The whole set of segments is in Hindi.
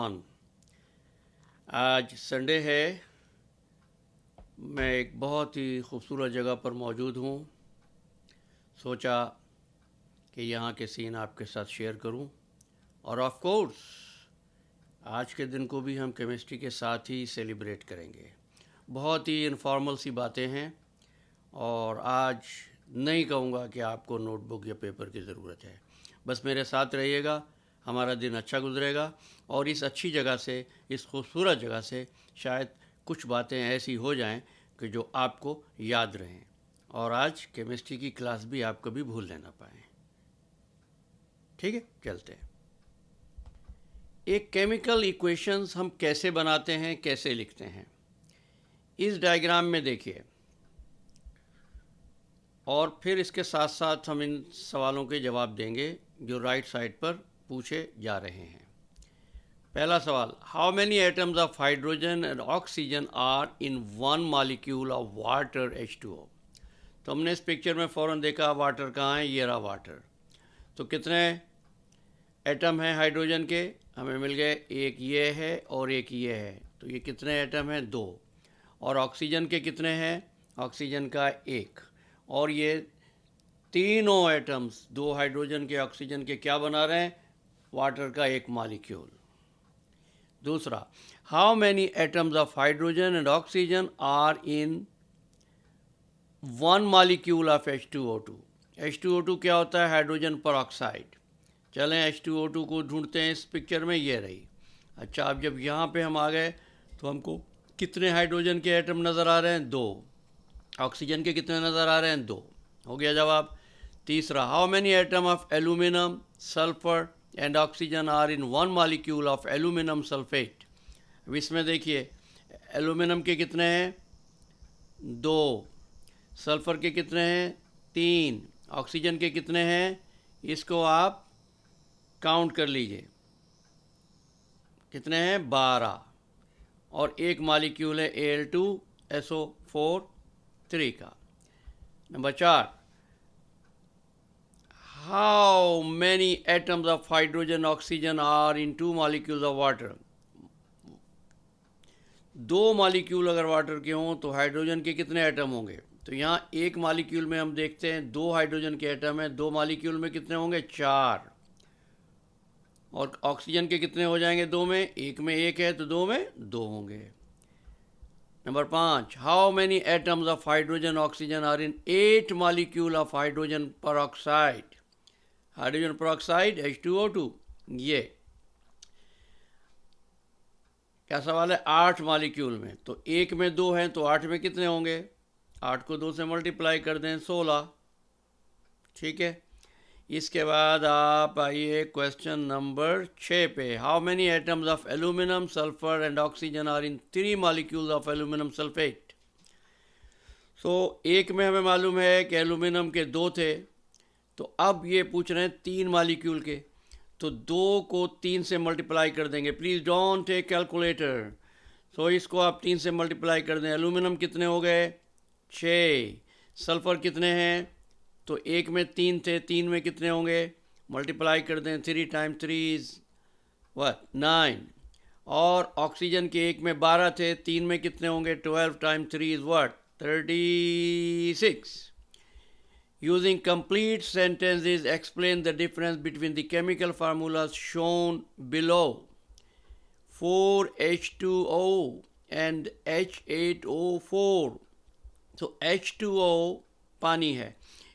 एवरीवन। आज संडे है। मैं एक बहुत ही खूबसूरत जगह पर मौजूद हूँ। सोचा कि यहाँ के सीन आपके साथ शेयर करूँ और ऑफ कोर्स आज के दिन को भी हम केमिस्ट्री के साथ ही सेलिब्रेट करेंगे। बहुत ही इनफॉर्मल सी बातें हैं और आज नहीं कहूँगा कि आपको नोटबुक या पेपर की ज़रूरत है। बस मेरे साथ रहिएगा, हमारा दिन अच्छा गुजरेगा और इस अच्छी जगह से, इस खूबसूरत जगह से शायद कुछ बातें ऐसी हो जाएं कि जो आपको याद रहें और आज केमिस्ट्री की क्लास भी आप कभी भूल ना पाएँ। ठीक है, चलते हैं। एक केमिकल इक्वेशंस हम कैसे बनाते हैं, कैसे लिखते हैं, इस डायग्राम में देखिए और फिर इसके साथ साथ हम इन सवालों के जवाब देंगे जो राइट साइड पर पूछे जा रहे हैं। पहला सवाल, how many atoms of hydrogen and oxygen are in one molecule of water H2O। तो हमने इस पिक्चर में फ़ौरन देखा वाटर कहाँ है, ये रहा वाटर। तो कितने एटम हैं हाइड्रोजन के, हमें मिल गए, एक ये है और एक ये है। तो ये कितने एटम हैं, 2। और ऑक्सीजन के कितने हैं, ऑक्सीजन का 1। और ये तीनों एटम्स, 2 हाइड्रोजन के ऑक्सीजन के, क्या बना रहे हैं, वाटर का एक मॉलिक्यूल। दूसरा, how many atoms of hydrogen and oxygen are in one molecule of H2O2। H2O2 क्या होता है, हाइड्रोजन परऑक्साइड। चलें H2O2 को ढूंढते हैं। इस पिक्चर में ये रही। अच्छा, अब जब यहाँ पे हम आ गए तो हमको कितने हाइड्रोजन के एटम नज़र आ रहे हैं, 2। ऑक्सीजन के कितने नज़र आ रहे हैं, 2। हो गया जवाब। तीसरा, how many atom of aluminium, sulphur and oxygen are in one molecule of aluminium sulphate. अब इसमें देखिए, एल्यूमिनियम के कितने हैं, 2। सल्फर के कितने हैं, 3। ऑक्सीजन के कितने हैं, इसको आप काउंट कर लीजिए, कितने हैं, 12। और एक मॉलिक्यूल है Al2SO4 3 का। Number 4, how many atoms of hydrogen oxygen are in 2 molecules of water. 2 molecule अगर वाटर के हों तो हाइड्रोजन के कितने एटम होंगे। तो यहाँ एक मॉलिक्यूल में हम देखते हैं 2 हाइड्रोजन के एटम हैं, 2 मॉलिक्यूल में कितने होंगे, 4। और ऑक्सीजन के कितने हो जाएंगे, 2 में, एक में 1 है तो 2 में 2 होंगे। Number 5, how many atoms of hydrogen oxygen are in 8 molecule of hydrogen peroxide. Hydrogen peroxide H2O2, ये क्या सवाल है, 8 मॉलिक्यूल में। तो एक में 2 हैं तो 8 में कितने होंगे, 8 को 2 से मल्टीप्लाई कर दें, 16। ठीक है, इसके बाद आप आइए क्वेश्चन नंबर 6 पे। How many atoms of aluminium, sulphur and oxygen are in 3 molecules of aluminium sulphate. So एक में हमें मालूम है कि एल्यूमिनियम के 2 थे, तो अब ये पूछ रहे हैं 3 मॉलिक्यूल के, तो 2 को 3 से मल्टीप्लाई कर देंगे। Please don't take calculator. So इसको आप 3 से मल्टीप्लाई कर दें। एल्यूमिनियम कितने हो गए, 6। सल्फ़र कितने हैं, तो एक में 3 थे, 3 में कितने होंगे, मल्टीप्लाई कर दें, 3 टाइम 3 इज़ व्हाट, 9। और ऑक्सीजन के एक में 12 थे, 3 में कितने होंगे, 12 time 3 is what, 36। Using complete sentences, explain the difference between the chemical formulas shown below. 4H2O and H8O4. तो H2O पानी है,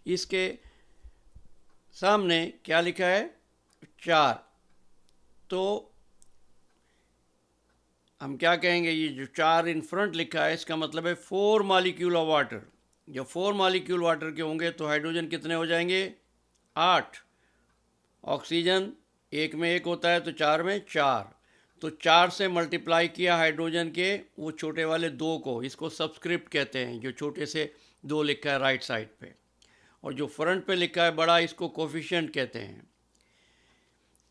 इसके सामने क्या लिखा है, 4। तो हम क्या कहेंगे, ये जो 4 इन फ्रंट लिखा है इसका मतलब है 4 मॉलिक्यूल ऑफ वाटर। जब 4 मॉलिक्यूल वाटर के होंगे तो हाइड्रोजन कितने हो जाएंगे, 8। ऑक्सीजन एक में 1 होता है तो 4 में 4। तो 4 से मल्टीप्लाई किया हाइड्रोजन के वो छोटे वाले 2 को, इसको सबस्क्रिप्ट कहते हैं, जो छोटे से 2 लिखा है राइट साइड पे, और जो फ्रंट पे लिखा है बड़ा, इसको कोफिशिएंट कहते हैं।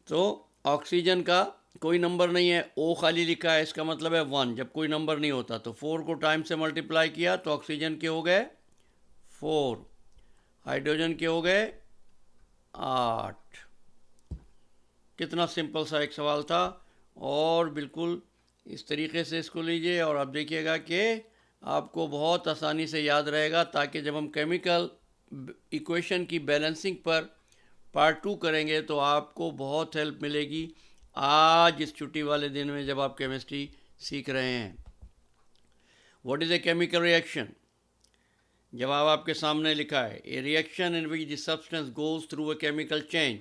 तो ऑक्सीजन का कोई नंबर नहीं है, O खाली लिखा है, इसका मतलब है 1, जब कोई नंबर नहीं होता। तो 4 को टाइम से मल्टीप्लाई किया तो ऑक्सीजन के हो गए 4, हाइड्रोजन के हो गए 8। कितना सिंपल सा एक सवाल था और बिल्कुल इस तरीके से इसको लीजिए और आप देखिएगा कि आपको बहुत आसानी से याद रहेगा, ताकि जब हम केमिकल इक्वेशन की बैलेंसिंग पर पार्ट 2 करेंगे तो आपको बहुत हेल्प मिलेगी आज इस छुट्टी वाले दिन में जब आप केमिस्ट्री सीख रहे हैं। What is a chemical reaction? जवाब आपके सामने लिखा है, ए reaction in which the substance goes through a chemical change.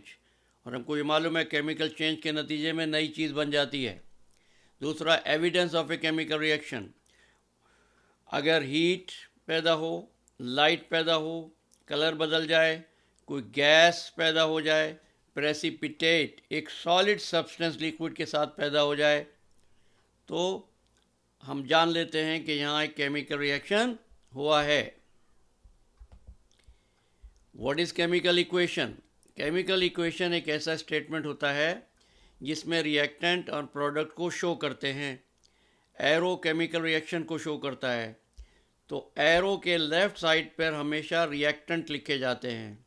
और हमको ये मालूम है केमिकल चेंज के नतीजे में नई चीज़ बन जाती है। दूसरा, evidence of A chemical reaction, अगर हीट पैदा हो, लाइट पैदा हो, कलर बदल जाए, कोई गैस पैदा हो जाए, प्रेसिपिटेट एक सॉलिड सब्सटेंस लिक्विड के साथ पैदा हो जाए, तो हम जान लेते हैं कि यहाँ एक केमिकल रिएक्शन हुआ है। What is chemical equation? Chemical equation एक ऐसा स्टेटमेंट होता है जिसमें रिएक्टेंट और प्रोडक्ट को शो करते हैं। एरो केमिकल रिएक्शन को शो करता है, तो एरो के लेफ़्ट साइड पर हमेशा रिएक्टेंट लिखे जाते हैं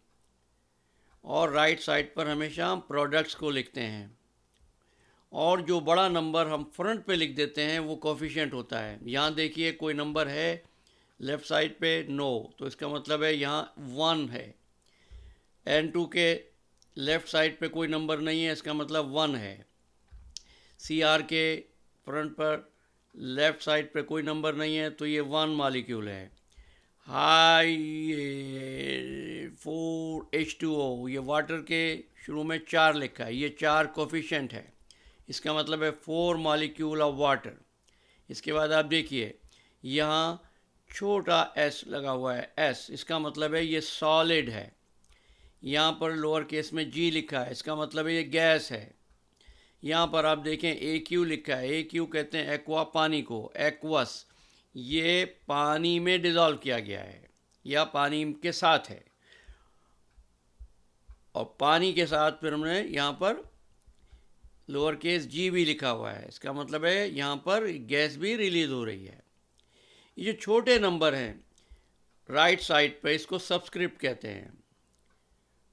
और राइट साइड पर हमेशा हम प्रोडक्ट्स को लिखते हैं। और जो बड़ा नंबर हम फ्रंट पे लिख देते हैं वो कोफिशिएंट होता है। यहाँ देखिए कोई नंबर है लेफ़्ट साइड पे, नो, तो इसका मतलब है यहाँ 1 है। N2 के लेफ़्ट साइड पे कोई नंबर नहीं है, इसका मतलब 1 है। CR के फ्रंट पर लेफ़्ट साइड पे कोई नंबर नहीं है, तो ये 1 मॉलिक्यूल है। हाई 4H2O, ये वाटर के शुरू में 4 लिखा है, ये 4 कोफिशिएंट है, इसका मतलब है 4 मॉलिक्यूल ऑफ वाटर। इसके बाद आप देखिए यहाँ छोटा s लगा हुआ है, s, इसका मतलब है ये सॉलिड है। यहाँ पर लोअर केस में g लिखा है, इसका मतलब है ये गैस है। यहाँ पर आप देखें AQ लिखा है, AQ कहते हैं एक्वा, पानी को, एक्वस, ये पानी में डिज़ोल्व किया गया है या पानी के साथ है। और पानी के साथ फिर हमने यहाँ पर लोअर केस g भी लिखा हुआ है, इसका मतलब है यहाँ पर गैस भी रिलीज हो रही है। ये जो छोटे नंबर हैं राइट साइड पे, इसको सबस्क्रिप्ट कहते हैं।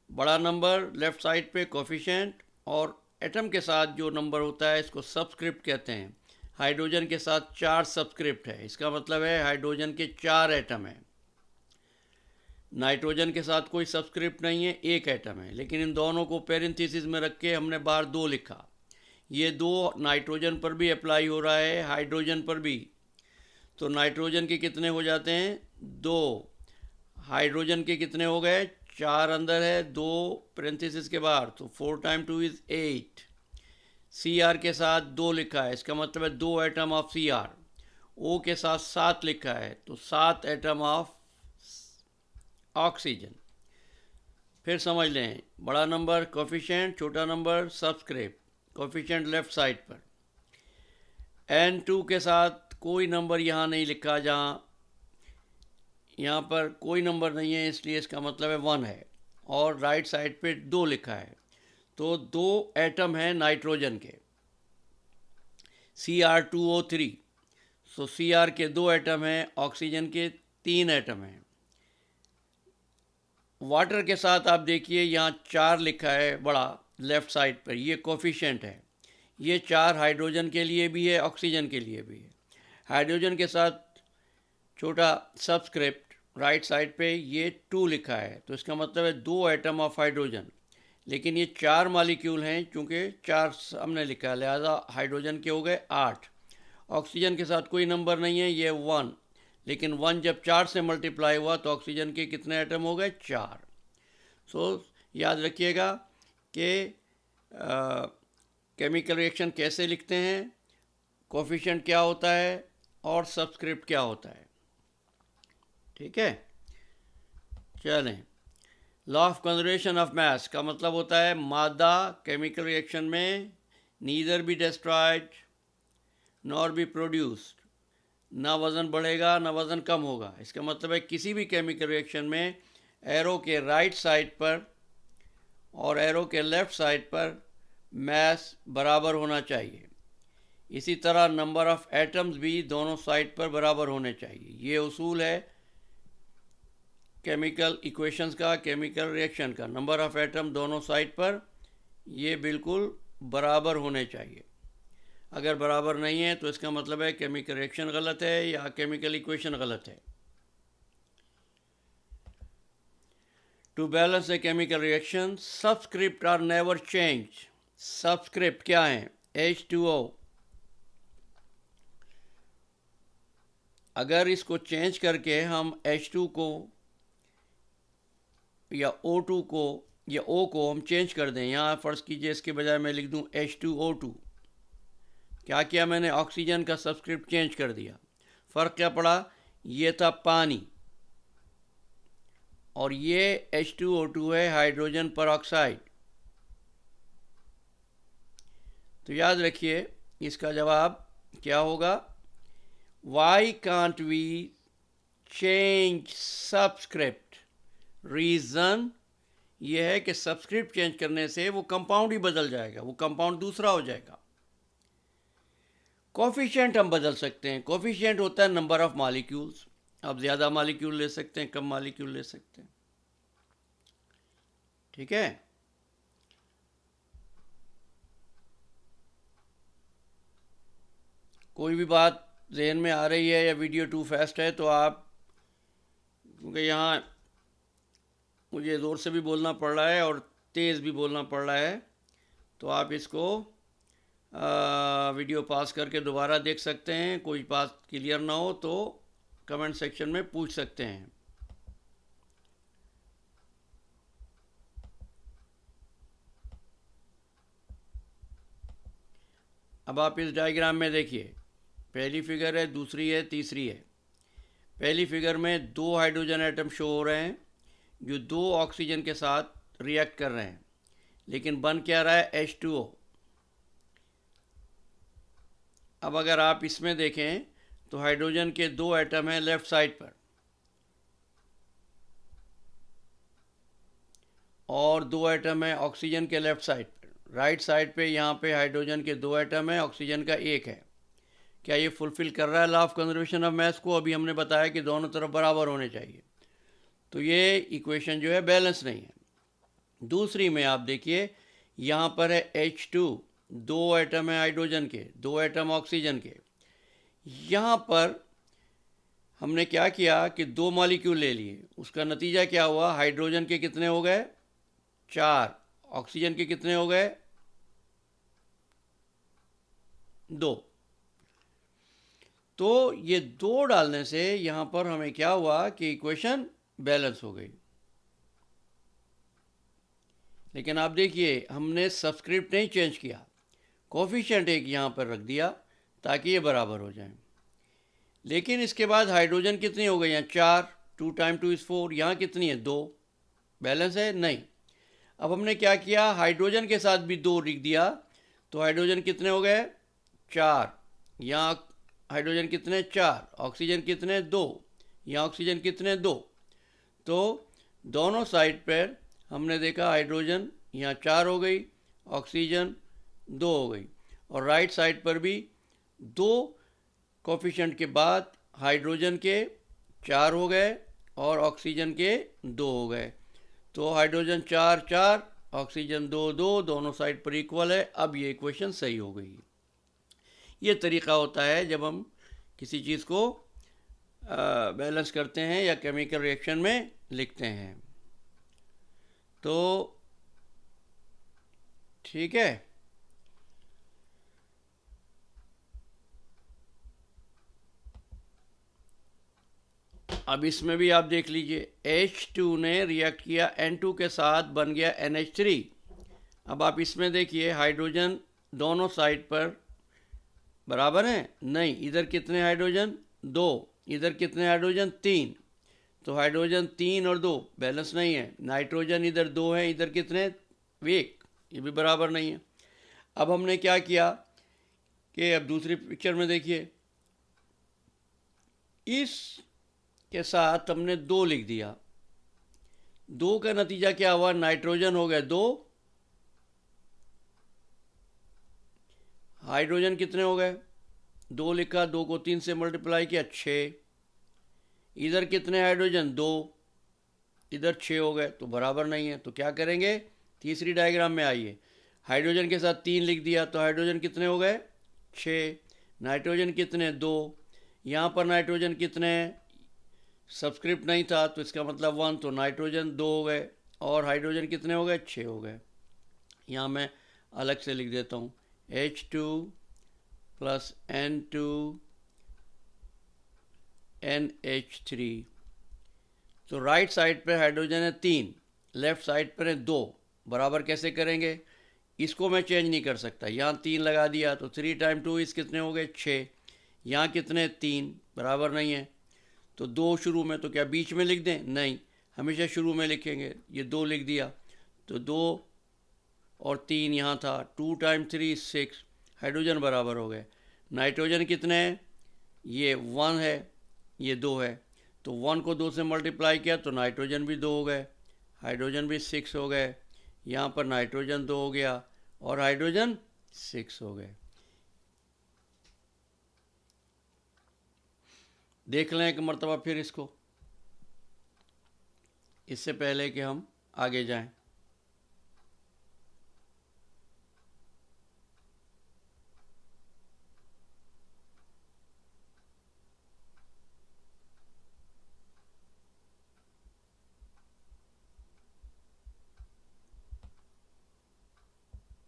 बड़ा नंबर लेफ़्ट साइड पे कोफिशिएंट, और एटम के साथ जो नंबर होता है इसको सबस्क्रिप्ट कहते हैं। हाइड्रोजन के साथ 4 सबस्क्रिप्ट है, इसका मतलब है हाइड्रोजन के 4 एटम हैं। नाइट्रोजन के साथ कोई सबस्क्रिप्ट नहीं है, 1 एटम है, लेकिन इन दोनों को पेरेंथीसिस में रख के हमने बाहर 2 लिखा। ये 2 नाइट्रोजन पर भी अप्लाई हो रहा है, हाइड्रोजन पर भी। तो नाइट्रोजन के कितने हो जाते हैं? 2। हाइड्रोजन के कितने हो गए? 4 अंदर है, 2 पेरेंथीसिस के बाहर, तो 4 × 2 = 8। CR के साथ 2 लिखा है, इसका मतलब है 2 एटम ऑफ CR। O के साथ 7 लिखा है, तो 7 एटम ऑफ ऑक्सीजन। फिर समझ लें, बड़ा नंबर कोफिशिएंट, छोटा number subscript, coefficient left side पर। N2 के साथ कोई नंबर यहाँ नहीं लिखा, जहाँ यहाँ पर कोई नंबर नहीं है, इसलिए इसका मतलब है 1 है, और राइट साइड पे 2 लिखा है, तो 2 एटम हैं नाइट्रोजन के, Cr2O3। सो Cr के 2 एटम हैं, ऑक्सीजन के 3 एटम हैं। वाटर के साथ आप देखिए यहाँ 4 लिखा है बड़ा लेफ़्ट साइड पर, ये कोफिशिएंट है। ये 4 हाइड्रोजन के लिए भी है, ऑक्सीजन के लिए भी है। हाइड्रोजन के साथ छोटा सबस्क्रिप्ट राइट साइड पे ये 2 लिखा है, तो इसका मतलब है 2 एटम ऑफ हाइड्रोजन, लेकिन ये 4 मॉलिक्यूल हैं, चूँकि 4 हमने लिखा है, लिहाजा हाइड्रोजन के हो गए 8। ऑक्सीजन के साथ कोई नंबर नहीं है, ये 1, लेकिन 1 जब 4 से मल्टीप्लाई हुआ तो ऑक्सीजन के कितने एटम हो गए? 4। सो याद रखिएगा कि केमिकल रिएक्शन कैसे लिखते हैं, कोफिशिएंट क्या होता है और सबस्क्रिप्ट क्या होता है। ठीक है, चलें। Law of conservation of mass का मतलब होता है मादा केमिकल रिएक्शन में neither be destroyed nor be produced, ना वज़न बढ़ेगा ना वज़न कम होगा। इसका मतलब है किसी भी केमिकल रिएक्शन में एरो के राइट साइड पर और एरो के लेफ़्ट साइड पर मास बराबर होना चाहिए। इसी तरह नंबर ऑफ़ एटम्स भी दोनों साइड पर बराबर होने चाहिए। ये उसूल है केमिकल इक्वेशंस का, केमिकल रिएक्शन का। नंबर ऑफ़ एटम दोनों साइड पर ये बिल्कुल बराबर होने चाहिए। अगर बराबर नहीं है तो इसका मतलब है केमिकल रिएक्शन गलत है या केमिकल इक्वेशन गलत है। To balance a chemical reaction subscript are never change. Subscript क्या है? H2O। अगर इसको चेंज करके हम H2 को या O2 को या O को हम चेंज कर दें, यहाँ फ़र्ज़ कीजिए इसके बजाय मैं लिख दूँ H2O2। क्या किया मैंने? ऑक्सीजन का सबस्क्रिप्ट चेंज कर दिया। फ़र्क क्या पड़ा? ये था पानी और ये H2O2 है, हाइड्रोजन पर ऑक्साइड। तो याद रखिए इसका जवाब क्या होगा? Why can't we change subscript? Reason ये है कि सबस्क्रिप्ट चेंज करने से वो कंपाउंड ही बदल जाएगा, वो कंपाउंड दूसरा हो जाएगा। कोफिशिएंट हम बदल सकते हैं। कोफिशिएंट होता है नंबर ऑफ मॉलिक्यूल्स। आप ज़्यादा मॉलिक्यूल ले सकते हैं, कम मॉलिक्यूल ले सकते हैं। ठीक है। कोई भी बात जहन में आ रही है या वीडियो टू फास्ट है तो आप, क्योंकि यहाँ मुझे ज़ोर से भी बोलना पड़ रहा है और तेज़ भी बोलना पड़ रहा है, तो आप इसको वीडियो पास करके दोबारा देख सकते हैं। कोई बात क्लियर ना हो तो कमेंट सेक्शन में पूछ सकते हैं। अब आप इस डायग्राम में देखिए, पहली फिगर है, दूसरी है, तीसरी है। पहली फिगर में 2 हाइड्रोजन एटम शो हो रहे हैं जो 2 ऑक्सीजन के साथ रिएक्ट कर रहे हैं, लेकिन बन क्या रहा है? H2O। अब अगर आप इसमें देखें तो हाइड्रोजन के 2 एटम हैं लेफ्ट साइड पर और 2 एटम है ऑक्सीजन के लेफ्ट साइड पर। राइट साइड पे यहाँ पे हाइड्रोजन के 2 एटम है, ऑक्सीजन का 1 है। क्या ये फुलफिल कर रहा है law of conservation of mass को? अभी हमने बताया कि दोनों तरफ बराबर होने चाहिए, तो ये इक्वेशन जो है बैलेंस नहीं है। दूसरी में आप देखिए यहाँ पर है H2, 2 एटम है हाइड्रोजन के, 2 एटम ऑक्सीजन के। यहाँ पर हमने क्या किया कि 2 मॉलिक्यूल ले लिए, उसका नतीजा क्या हुआ? हाइड्रोजन के कितने हो गए? 4। ऑक्सीजन के कितने हो गए? 2। तो ये 2 डालने से यहाँ पर हमें क्या हुआ कि इक्वेशन बैलेंस हो गई। लेकिन आप देखिए हमने सबस्क्रिप्ट नहीं चेंज किया, कोफिशिएंट एक यहाँ पर रख दिया ताकि ये बराबर हो जाए। लेकिन इसके बाद हाइड्रोजन कितनी हो गई? यहाँ 4, 2 टाइम 2 इज़ 4। यहाँ कितनी है? 2। बैलेंस है? नहीं। अब हमने क्या किया? हाइड्रोजन के साथ भी 2 लिख दिया, तो हाइड्रोजन कितने हो गए? 4। यहाँ हाइड्रोजन कितने? 4। ऑक्सीजन कितने? 2। यहाँ ऑक्सीजन कितने? 2। तो दोनों साइड पर हमने देखा हाइड्रोजन यहाँ 4 हो गई, ऑक्सीजन 2 हो गई, और राइट साइड पर भी 2 कोफिशिएंट के बाद हाइड्रोजन के 4 हो गए और ऑक्सीजन के 2 हो गए। तो हाइड्रोजन 4 4, ऑक्सीजन 2 2, दोनों साइड पर इक्वल है। अब ये इक्वेशन सही हो गई। ये तरीक़ा होता है जब हम किसी चीज़ को बैलेंस करते हैं या केमिकल रिएक्शन में लिखते हैं। तो ठीक है। अब इसमें भी आप देख लीजिए, H2 ने रिएक्ट किया N2 के साथ, बन गया NH3। अब आप इसमें देखिए हाइड्रोजन दोनों साइड पर बराबर हैं? नहीं। इधर कितने हाइड्रोजन? 2। इधर कितने हाइड्रोजन? 3। तो हाइड्रोजन 3 और 2 बैलेंस नहीं है। नाइट्रोजन इधर 2 है, इधर कितने? 1। ये भी बराबर नहीं है। अब हमने क्या किया कि अब दूसरी पिक्चर में देखिए, इस के साथ हमने 2 लिख दिया। 2 का नतीजा क्या हुआ? नाइट्रोजन हो गया 2, हाइड्रोजन कितने हो गए? 2 लिखा, 2 को 3 से मल्टीप्लाई किया, 6। इधर कितने हाइड्रोजन? 2, इधर 6 हो गए, तो बराबर नहीं है। तो क्या करेंगे? तीसरी डायग्राम में आइए, हाइड्रोजन के साथ 3 लिख दिया, तो हाइड्रोजन कितने हो गए? 6, नाइट्रोजन कितने 2, यहाँ पर नाइट्रोजन कितने, सबस्क्रिप्ट नहीं था तो इसका मतलब 1, तो नाइट्रोजन 2 हो गए, और हाइड्रोजन कितने हो गए 6 हो गए। यहाँ मैं अलग से लिख देता हूँ H2 प्लस N2 NH3। तो राइट साइड पर हाइड्रोजन है 3, लेफ्ट साइड पर है 2, बराबर कैसे करेंगे, इसको मैं चेंज नहीं कर सकता, यहाँ 3 लगा दिया तो 3 टाइम 2 इस कितने हो गए 6, यहाँ कितने 3, बराबर नहीं है तो 2 शुरू में, तो क्या बीच में लिख दें, नहीं, हमेशा शुरू में लिखेंगे, ये 2 लिख दिया तो 2 और 3 यहाँ था, 2 टाइम 3 6, हाइड्रोजन बराबर हो गए। नाइट्रोजन कितने हैं, ये 1 है, ये 2 है, तो 1 को 2 से मल्टीप्लाई किया तो नाइट्रोजन भी 2 हो गए, हाइड्रोजन भी 6 हो गए, यहाँ पर नाइट्रोजन 2 हो गया और हाइड्रोजन 6 हो गए। देख लें एक मरतबा फिर इसको, इससे पहले कि हम आगे जाएं।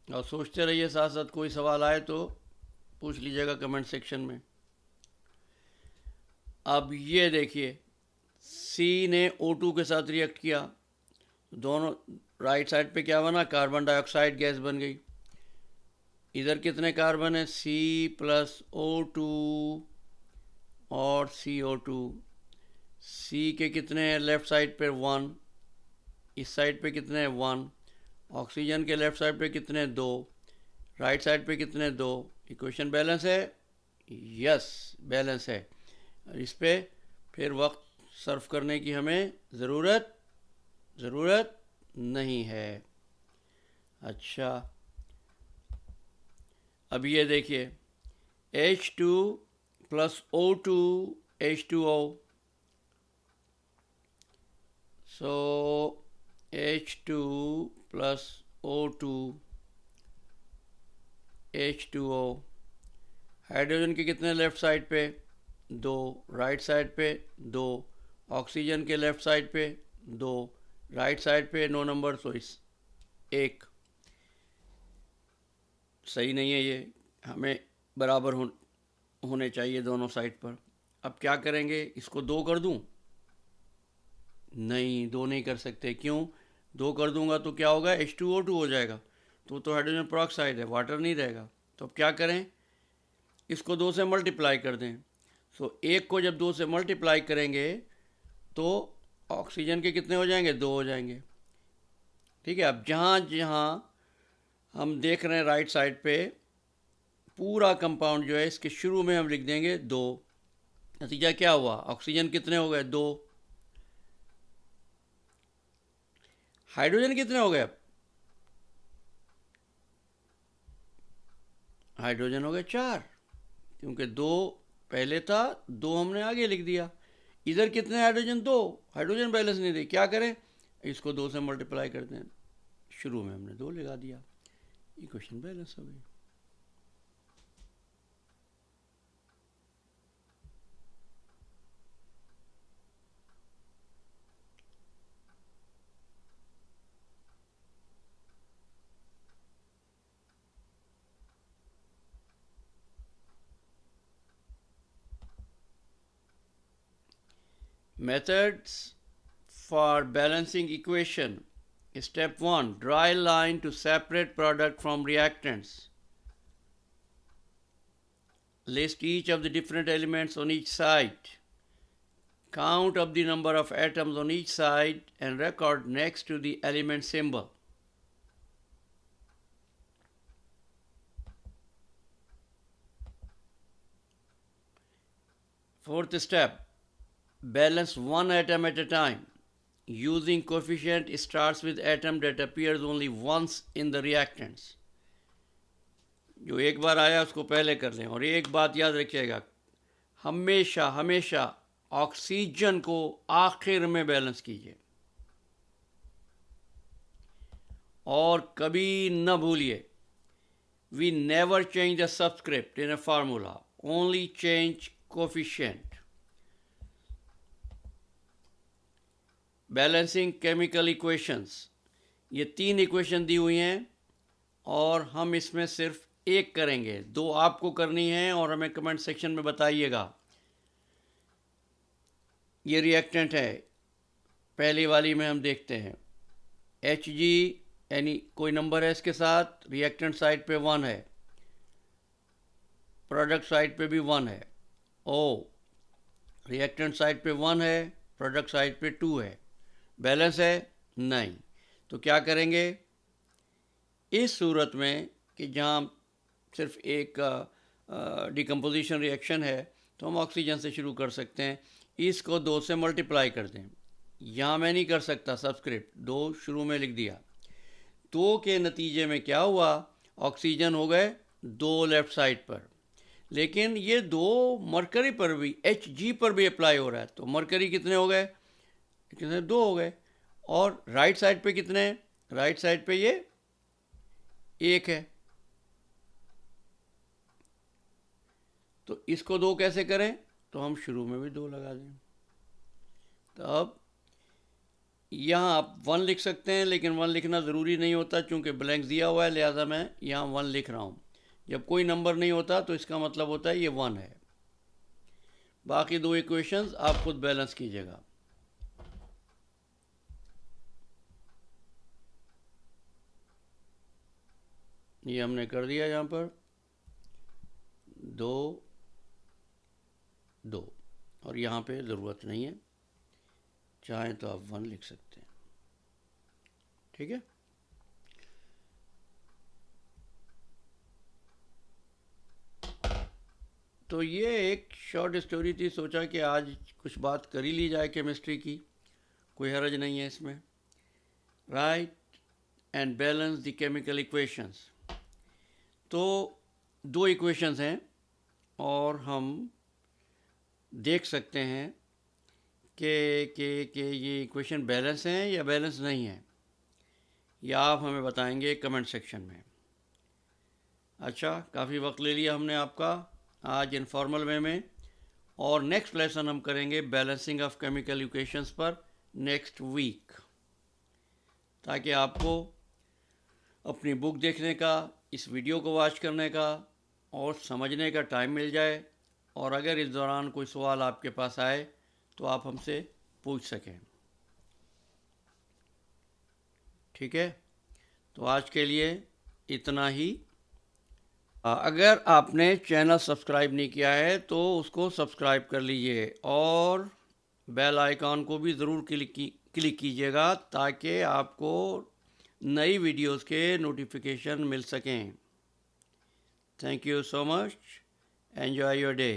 और सोचते रहिए, साथ साथ कोई सवाल आए तो पूछ लीजिएगा कमेंट सेक्शन में। अब ये देखिए, सी ने O2 के साथ रिएक्ट किया, दोनों राइट साइड पे क्या बना, कार्बन डाइऑक्साइड गैस बन गई। इधर कितने कार्बन है, C+O2 और CO2। सी के कितने हैं लेफ्ट साइड पे 1, इस साइड पे कितने हैं 1, ऑक्सीजन के लेफ्ट साइड पे कितने 2, राइट साइड पे कितने 2, इक्वेशन बैलेंस है, यस बैलेंस है। इस पे फिर वक्त सर्व करने की हमें ज़रूरत नहीं है। अच्छा, अब ये देखिए H2 प्लस O2 H2O, सो H2 plus O2 H2O, hydrogen के कितने लेफ्ट साइड पे 2, राइट साइड पे 2, ऑक्सीजन के लेफ्ट साइड पे 2, राइट साइड पे 9 नंबर, तो इस 1 सही नहीं है, ये हमें बराबर होने चाहिए दोनों साइड पर। अब क्या करेंगे, इसको 2 कर दूं, नहीं 2 नहीं कर सकते, क्यों, 2 कर दूंगा तो क्या होगा H2O2 हो जाएगा, तो हाइड्रोजन पेरोक्साइड है, वाटर नहीं रहेगा। तो अब क्या करें, इसको 2 से मल्टीप्लाई कर दें। सो 1 को जब 2 से मल्टीप्लाई करेंगे तो ऑक्सीजन के कितने हो जाएंगे 2 हो जाएंगे। ठीक है, अब जहाँ जहाँ हम देख रहे हैं राइट साइड पे पूरा कंपाउंड जो है, इसके शुरू में हम लिख देंगे 2, नतीजा क्या हुआ, ऑक्सीजन कितने हो गए 2, हाइड्रोजन कितने हो गए, अब हाइड्रोजन हो गए 4, क्योंकि 2 पहले था, 2 हमने आगे लिख दिया। इधर कितने हाइड्रोजन 2, हाइड्रोजन बैलेंस नहीं दी, क्या करें, इसको 2 से मल्टीप्लाई करते हैं, शुरू में हमने 2 लगा दिया, इक्वेशन बैलेंस हो गई। Methods for balancing equation. Step 1. Draw a line to separate product from reactants. List each of the different elements on each side. Count up the number of atoms on each side and record next to the element symbol. Fourth step. Balance one atom at a time. Using coefficient starts with atom that appears only once in the reactants. जो एक बार आया उसको पहले कर लें। और एक बात याद रखिएगा, हमेशा हमेशा ऑक्सीजन को आखिर में बैलेंस कीजिए और कभी न भूलिए we never change the subscript in a formula, only change coefficient. Balancing chemical equations, ये 3 इक्वेशन दी हुई हैं और हम इसमें सिर्फ एक करेंगे, 2 आपको करनी है और हमें कमेंट सेक्शन में बताइएगा। ये रिएक्टेंट है, पहली वाली में हम देखते हैं Hg, यानी कोई नंबर है इसके साथ, रिएक्टेंट साइड पे 1 है, प्रोडक्ट साइड पे भी 1 है। O, रिएक्टेंट साइड पे 1 है, प्रोडक्ट साइड पे 2 है, बैलेंस है? नहीं। तो क्या करेंगे इस सूरत में कि जहाँ सिर्फ एक डिकम्पोजिशन रिएक्शन है तो हम ऑक्सीजन से शुरू कर सकते हैं, इसको 2 से मल्टीप्लाई कर दें। यहाँ मैं नहीं कर सकता, सब्सक्रिप्ट 2 शुरू में लिख दिया। 2 के नतीजे में क्या हुआ, ऑक्सीजन हो गए 2 लेफ़्ट साइड पर, लेकिन ये 2 मरकरी पर भी, Hg पर भी अप्लाई हो रहा है, तो मरकरी कितने हो गए, कितने 2 हो गए। और राइट साइड पे कितने हैं, राइट साइड पे ये 1 है, तो इसको 2 कैसे करें, तो हम शुरू में भी 2 लगा दें। तो अब यहाँ आप 1 लिख सकते हैं, लेकिन 1 लिखना ज़रूरी नहीं होता, चूँकि ब्लैंक दिया हुआ है, लिहाजा मैं यहाँ 1 लिख रहा हूँ। जब कोई नंबर नहीं होता तो इसका मतलब होता है ये 1 है। बाकी 2 इक्वेशंस आप खुद बैलेंस कीजिएगा। ये हमने कर दिया, यहाँ पर 2 2, और यहाँ पे ज़रूरत नहीं है, चाहें तो आप 1 लिख सकते हैं। ठीक है, तो ये एक शॉर्ट स्टोरी थी, सोचा कि आज कुछ बात कर ही ली जाए केमिस्ट्री की, कोई हर्ज नहीं है इसमें। Right and balance the chemical equations. तो 2 इक्वेशंस हैं और हम देख सकते हैं कि ये इक्वेशन बैलेंस हैं या बैलेंस नहीं है, या आप हमें बताएंगे कमेंट सेक्शन में। अच्छा, काफ़ी वक्त ले लिया हमने आपका आज इनफॉर्मल वे में, और नेक्स्ट लेसन हम करेंगे बैलेंसिंग ऑफ केमिकल इक्वेशंस पर नेक्स्ट वीक, ताकि आपको अपनी बुक देखने का, इस वीडियो को वॉच करने का और समझने का टाइम मिल जाए, और अगर इस दौरान कोई सवाल आपके पास आए तो आप हमसे पूछ सकें। ठीक है, तो आज के लिए इतना ही। अगर आपने चैनल सब्सक्राइब नहीं किया है तो उसको सब्सक्राइब कर लीजिए और बेल आइकॉन को भी ज़रूर क्लिक कीजिएगा, ताकि आपको नई वीडियोस के नोटिफिकेशन मिल सकें। Thank you so much, enjoy your day.